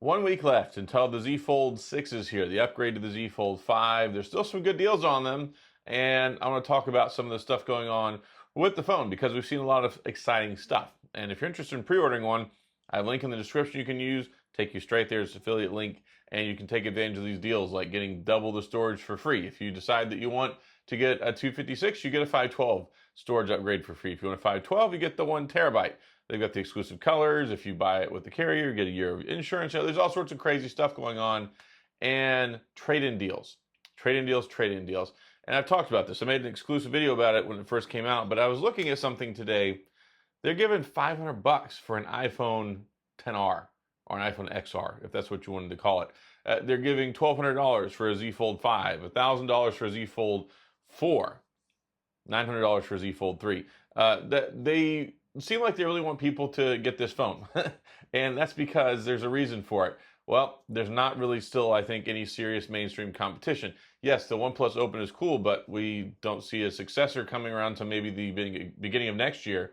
1 week left until the Z Fold 6 is here, the upgrade to the Z Fold 5. There's still some good deals on them, and I want to talk about some of the stuff going on with the phone because we've seen a lot of exciting stuff. And if you're interested in pre-ordering one, I have a link in the description you can use, take you straight there. It's an affiliate link, and you can take advantage of these deals like getting double the storage for free. If you decide that you want to get a 256, you get a 512 storage upgrade for free. If you want a 512, you get the 1 terabyte. They've got the exclusive colors. If you buy it with the carrier, you get a year of insurance. There's all sorts of crazy stuff going on. And trade-in deals. Trade-in deals, trade-in deals. And I've talked about this. I made an exclusive video about it when it first came out, but I was looking at something today. They're giving $500 for an iPhone XR or an iPhone XR, if that's what you wanted to call it. They're giving $1,200 for a Z Fold 5, $1,000 for a Z Fold 4, $900 for a Z Fold 3. They seem like they really want people to get this phone. And that's because there's a reason for it. Well, there's not really still, I think, any serious mainstream competition. Yes, the OnePlus Open is cool, but we don't see a successor coming around to maybe the beginning of next year.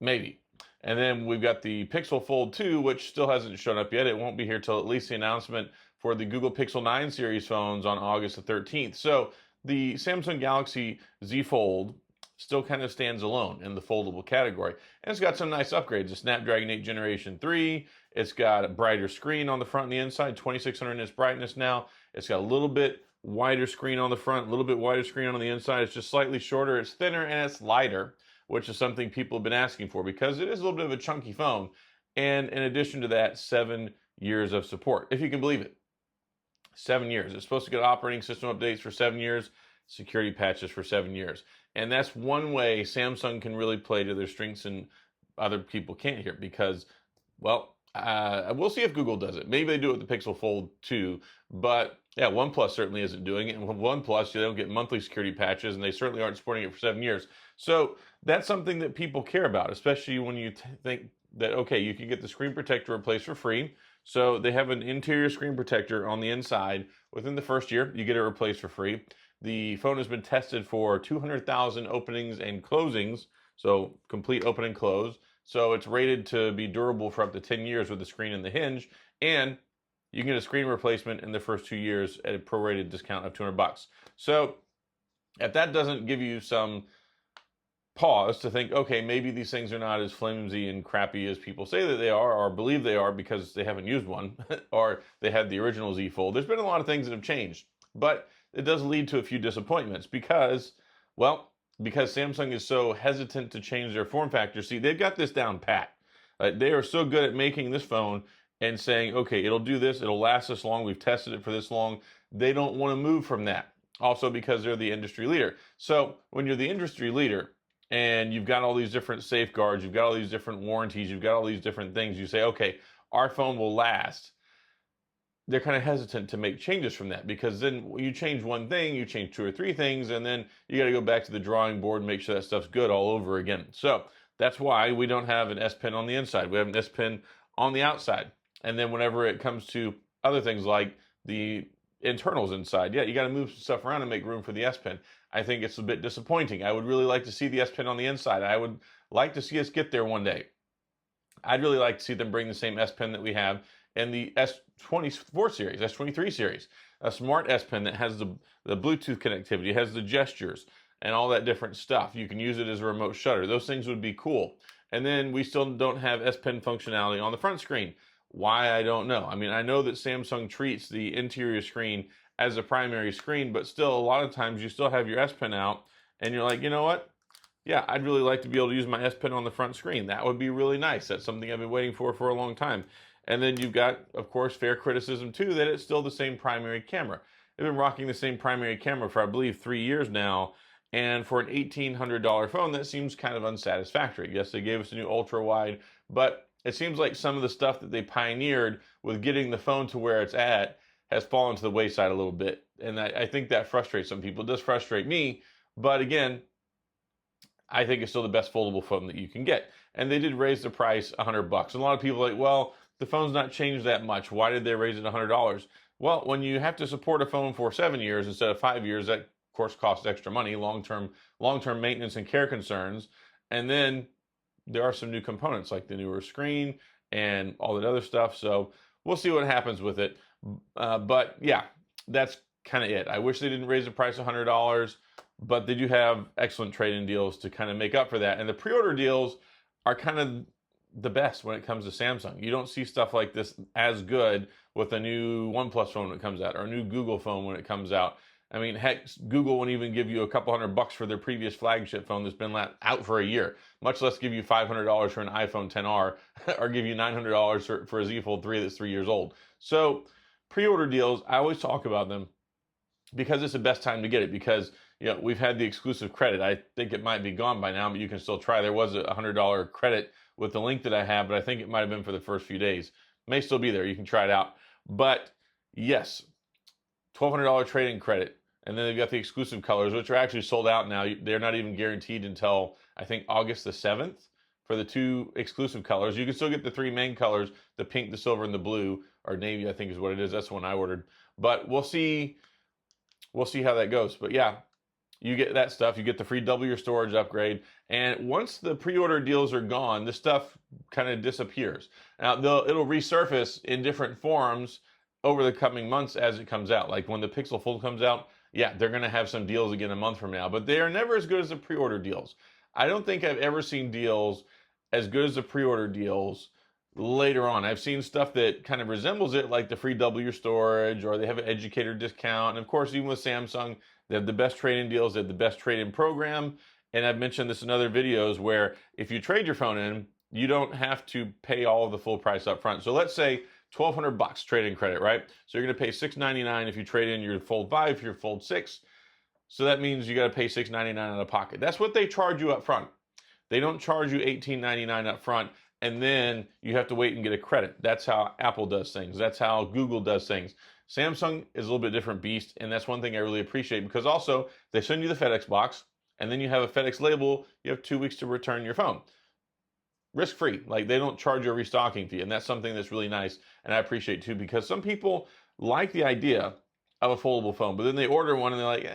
Maybe. And then we've got the Pixel Fold 2, which still hasn't shown up yet. It won't be here till at least the announcement for the Google Pixel 9 series phones on August the 13th. So the Samsung Galaxy Z Fold still kind of stands alone in the foldable category. And it's got some nice upgrades. The Snapdragon 8 Generation 3. It's got a brighter screen on the front and the inside, 2600 nits brightness now. It's got a little bit wider screen on the front, a little bit wider screen on the inside. It's just slightly shorter, it's thinner, and it's lighter, which is something people have been asking for because it is a little bit of a chunky phone. And in addition to that, 7 years of support, if you can believe it. 7 years. It's supposed to get operating system updates for 7 years, security patches for 7 years. And that's one way Samsung can really play to their strengths and other people can't here because, well, we'll see if Google does it. Maybe they do it with the Pixel Fold 2, but yeah, OnePlus certainly isn't doing it. And with OnePlus, they don't get monthly security patches, and they certainly aren't supporting it for 7 years. So that's something that people care about, especially when you think that, okay, you can get the screen protector replaced for free. So they have an interior screen protector on the inside. Within the first year, you get it replaced for free. The phone has been tested for 200,000 openings and closings, so complete open and close. So it's rated to be durable for up to 10 years with the screen and the hinge, and you can get a screen replacement in the first 2 years at a prorated discount of $200. So if that doesn't give you some pause to think, okay, maybe these things are not as flimsy and crappy as people say that they are or believe they are because they haven't used one or they had the original Z Fold. There's been a lot of things that have changed, but it does lead to a few disappointments because, well, because Samsung is so hesitant to change their form factor. See, they've got this down pat. They are so good at making this phone and saying, okay, it'll do this, it'll last this long, we've tested it for this long. They don't want to move from that. Also because they're the industry leader. So when you're the industry leader and you've got all these different safeguards, you've got all these different warranties, you've got all these different things, you say, okay, our phone will last. They're kind of hesitant to make changes from that because then you change one thing, you change 2 or 3 things, and then you got to go back to the drawing board and make sure that stuff's good all over again. So that's why we don't have an S Pen on the inside. We have an S Pen on the outside. And then whenever it comes to other things like the internals inside, yeah, you got to move some stuff around and make room for the S Pen. I think it's a bit disappointing. I would really like to see the S Pen on the inside. I would like to see us get there one day. I'd really like to see them bring the same S Pen that we have in the S24 series, S23 series, a smart S Pen that has the Bluetooth connectivity, it has the gestures and all that different stuff. You can use it as a remote shutter. Those things would be cool. And then we still don't have S Pen functionality on the front screen. Why, I don't know. I mean, I know that Samsung treats the interior screen as a primary screen, but still a lot of times you still have your S Pen out and you're like, you know what? Yeah, I'd really like to be able to use my S Pen on the front screen. That would be really nice. That's something I've been waiting for a long time. And then you've got, of course, fair criticism too, that it's still the same primary camera. They've been rocking the same primary camera for, I believe, 3 years now. And for an $1,800 phone, that seems kind of unsatisfactory. Yes, they gave us a new ultra wide, but it seems like some of the stuff that they pioneered with getting the phone to where it's at has fallen to the wayside a little bit. And I think that frustrates some people. It does frustrate me. But again, I think it's still the best foldable phone that you can get. And they did raise the price $100. And a lot of people are like, well, the phone's not changed that much. Why did they raise it $100? Well, when you have to support a phone for 7 years instead of 5 years, that of course costs extra money, long-term maintenance and care concerns. And then there are some new components like the newer screen and all that other stuff. So we'll see what happens with it. But yeah, that's kind of it. I wish they didn't raise the price $100, but they do have excellent trade-in deals to kind of make up for that. And the pre-order deals are kind of the best when it comes to Samsung. You don't see stuff like this as good with a new OnePlus phone when it comes out, or a new Google phone when it comes out. I mean, heck, Google won't even give you a couple $100 for their previous flagship phone that's been out for a year, much less give you $500 for an iPhone XR or give you $900 for a Z Fold 3 that's 3 years old. So pre-order deals, I always talk about them because it's the best time to get it, because we've had the exclusive credit. I think it might be gone by now, but you can still try. There was a $100 credit with the link that I have, but I think it might have been for the first few days. May still be there. You can try it out. But yes, $1,200 trade-in credit. And then they've got the exclusive colors, which are actually sold out now. They're not even guaranteed until, I think, August the 7th for the 2 exclusive colors. You can still get the 3 main colors, the pink, the silver, and the blue, or navy, I think is what it is. That's the one I ordered. But we'll see how that goes. But yeah, you get that stuff. You get the free double your storage upgrade. And once the pre-order deals are gone, this stuff kind of disappears. Now, it'll resurface in different forms over the coming months as it comes out. Like when the Pixel Fold comes out, yeah, they're going to have some deals again a month from now, but they are never as good as the pre-order deals. I don't think I've ever seen deals as good as the pre-order deals later on. I've seen stuff that kind of resembles it, like the free double your storage, or they have an educator discount. And of course, even with Samsung, they have the best trade-in deals, they have the best trade-in program. And I've mentioned this in other videos where if you trade your phone in, you don't have to pay all of the full price up front. So let's say $1,200 trade-in credit, right? So you're going to pay $699 if you trade in your Fold 5, your Fold 6. So that means you got to pay $699 out of pocket. That's what they charge you up front. They don't charge you $18.99 up front, and then you have to wait and get a credit. That's how Apple does things. That's how Google does things. Samsung is a little bit different beast, and that's one thing I really appreciate, because also they send you the FedEx box, and then you have a FedEx label. You have 2 weeks to return your phone. Risk-free. Like, they don't charge you a restocking fee, and that's something that's really nice, and I appreciate too, because some people like the idea of a foldable phone, but then they order one and they're like,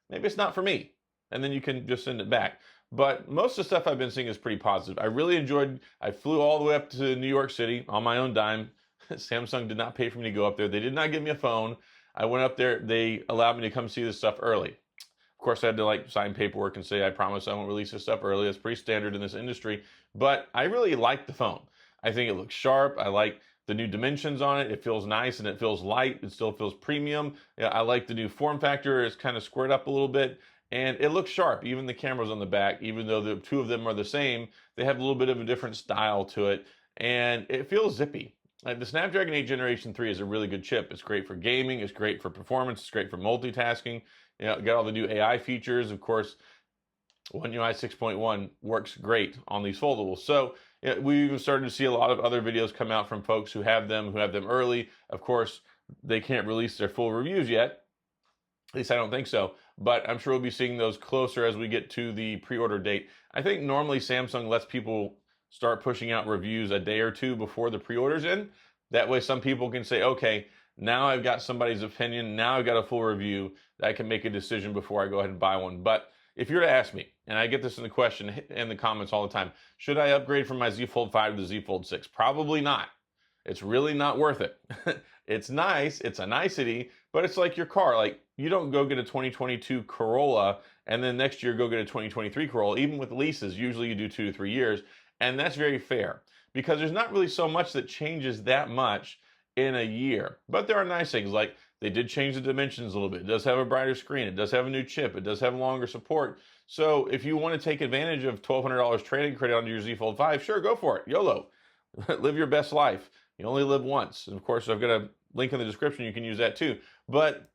maybe it's not for me, and then you can just send it back. But most of the stuff I've been seeing is pretty positive. I really enjoyed. I flew all the way up to New York City on my own dime. Samsung did not pay for me to go up there. They did not give me a phone. I went up there. They allowed me to come see this stuff early. Of course, I had to sign paperwork and say, I promise I won't release this stuff early. That's pretty standard in this industry. But I really like the phone. I think it looks sharp. I like the new dimensions on it. It feels nice and it feels light. It still feels premium. Yeah, I like the new form factor. It's kind of squared up a little bit. And it looks sharp. Even the cameras on the back, even though the 2 of them are the same, they have a little bit of a different style to it. And it feels zippy. Like the Snapdragon 8 Generation 3 is a really good chip. It's great for gaming. It's great for performance. It's great for multitasking. Got all the new AI features. Of course, One UI 6.1 works great on these foldables. So we even started to see a lot of other videos come out from folks who have them early. Of course, they can't release their full reviews yet. At least I don't think so. But I'm sure we'll be seeing those closer as we get to the pre-order date. I think normally Samsung lets people start pushing out reviews a day or 2 before the pre-order's in. That way some people can say, okay, now I've got somebody's opinion. Now I've got a full review that I can make a decision before I go ahead and buy one. But if you're to ask me, and I get this in the question in the comments all the time, should I upgrade from my Z Fold 5 to the Z Fold 6? Probably not. It's really not worth it. It's nice, it's a nicety, but it's like your car. Like, you don't go get a 2022 Corolla and then next year go get a 2023 Corolla. Even with leases, usually you do 2 to 3 years, and that's very fair because there's not really so much that changes that much in a year. But there are nice things, like they did change the dimensions a little bit. It does have a brighter screen. It does have a new chip. It does have longer support. So if you want to take advantage of $1,200 trading credit onto your Z Fold 5, sure, go for it. YOLO. Live your best life. You only live once. And of course, I've got a link in the description. You can use that too. But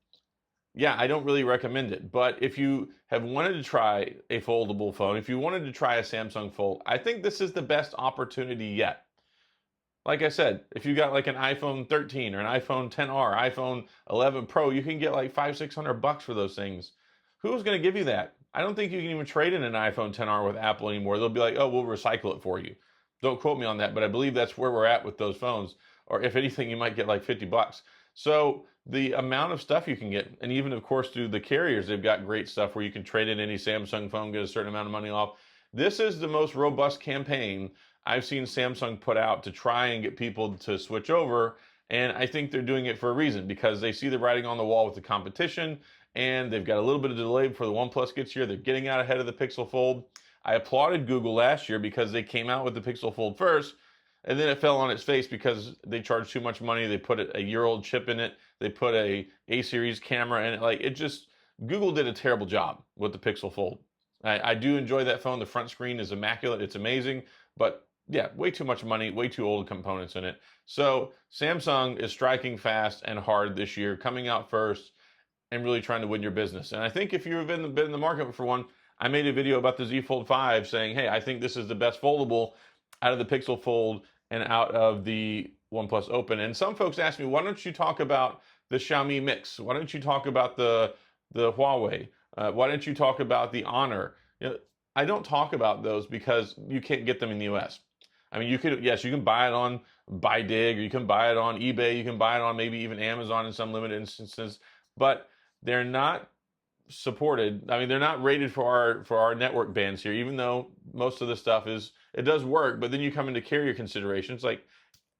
yeah, I don't really recommend it. But if you have wanted to try a foldable phone, if you wanted to try a Samsung Fold, I think this is the best opportunity yet. Like I said, if you got like an iPhone 13 or an iPhone XR, iPhone 11 Pro, you can get like $500-600 for those things. Who's going to give you that? I don't think you can even trade in an iPhone XR with Apple anymore. They'll be like, oh, we'll recycle it for you. Don't quote me on that, but I believe that's where we're at with those phones. Or if anything, you might get like $50. So the amount of stuff you can get, and even of course through the carriers, they've got great stuff where you can trade in any Samsung phone, get a certain amount of money off. This is the most robust campaign I've seen Samsung put out to try and get people to switch over. And I think they're doing it for a reason, because they see the writing on the wall with the competition, and they've got a little bit of delay before the OnePlus gets here. They're getting out ahead of the Pixel Fold. I applauded Google last year because they came out with the Pixel Fold first, and then it fell on its face because they charged too much money. They put a year-old chip in it. They put a A-series camera in it. Like, it just, Google did a terrible job with the Pixel Fold. I do enjoy that phone. The front screen is immaculate. It's amazing. But yeah, way too much money, way too old components in it. So Samsung is striking fast and hard this year, coming out first and really trying to win your business. And I think if you've been in the market for one, I made a video about the Z Fold 5 saying, hey, I think this is the best foldable out of the Pixel Fold and out of the OnePlus Open. And some folks ask me, why don't you talk about the Xiaomi Mix? Why don't you talk about the Huawei? Why don't you talk about the Honor? You know, I don't talk about those because you can't get them in the US. I mean, you could, yes, you can buy it on BuyDig, or you can buy it on eBay, you can buy it on maybe even Amazon in some limited instances, but they're not supported. I mean, they're not rated for our network bands here, even though most of the stuff it does work. But then you come into carrier considerations, like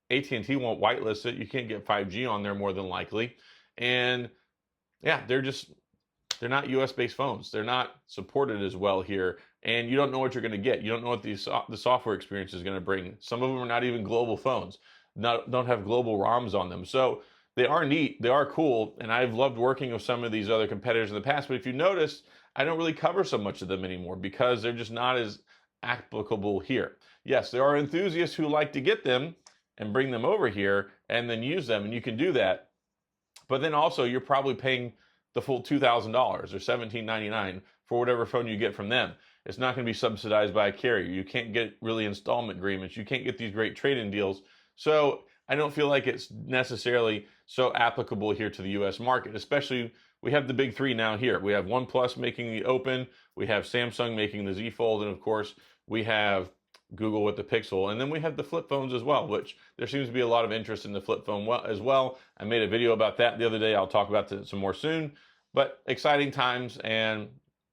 AT&T won't whitelist it. You can't get 5G on there more than likely, and yeah, they're not US based phones. They're not supported as well here, and you don't know what you're going to get. You don't know what the software experience is going to bring. Some of them are not even global phones. Don't have global ROMs on them. So they are neat, they are cool, and I've loved working with some of these other competitors in the past, but if you notice, I don't really cover so much of them anymore because they're just not as applicable here. Yes, there are enthusiasts who like to get them and bring them over here and then use them, and you can do that, but then also you're probably paying the full $2,000 or $1,799 for whatever phone you get from them. It's not going to be subsidized by a carrier. You can't get really installment agreements. You can't get these great trade-in deals. So I don't feel like it's necessarily so applicable here to the US market, especially we have the big three now here. We have OnePlus making the Open, we have Samsung making the Z Fold, and of course we have Google with the Pixel, and then we have the flip phones as well, which there seems to be a lot of interest in the flip phone as well. I made a video about that the other day. I'll talk about that some more soon, but exciting times, and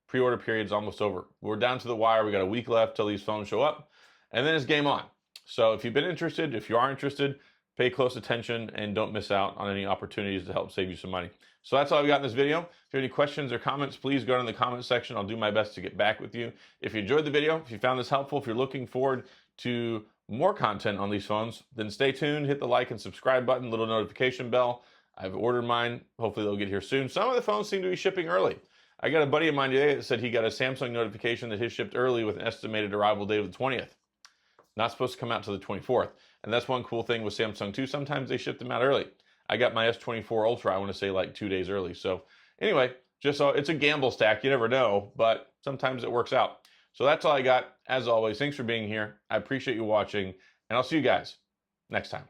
pre-order period's almost over. We're down to the wire. We got a week left till these phones show up, and then it's game on. So if you've been interested, if you are interested, pay close attention and don't miss out on any opportunities to help save you some money. So that's all I've got in this video. If you have any questions or comments, please go in the comment section. I'll do my best to get back with you. If you enjoyed the video, if you found this helpful, if you're looking forward to more content on these phones, then stay tuned, hit the like and subscribe button, little notification bell. I've ordered mine. Hopefully they'll get here soon. Some of the phones seem to be shipping early. I got a buddy of mine today that said he got a Samsung notification that his shipped early with an estimated arrival date of the 20th. Not supposed to come out till the 24th. And that's one cool thing with Samsung too. Sometimes they ship them out early. I got my S24 Ultra, I want to say like 2 days early. So anyway, just so it's a gamble stack. You never know, but sometimes it works out. So that's all I got. As always, thanks for being here. I appreciate you watching, and I'll see you guys next time.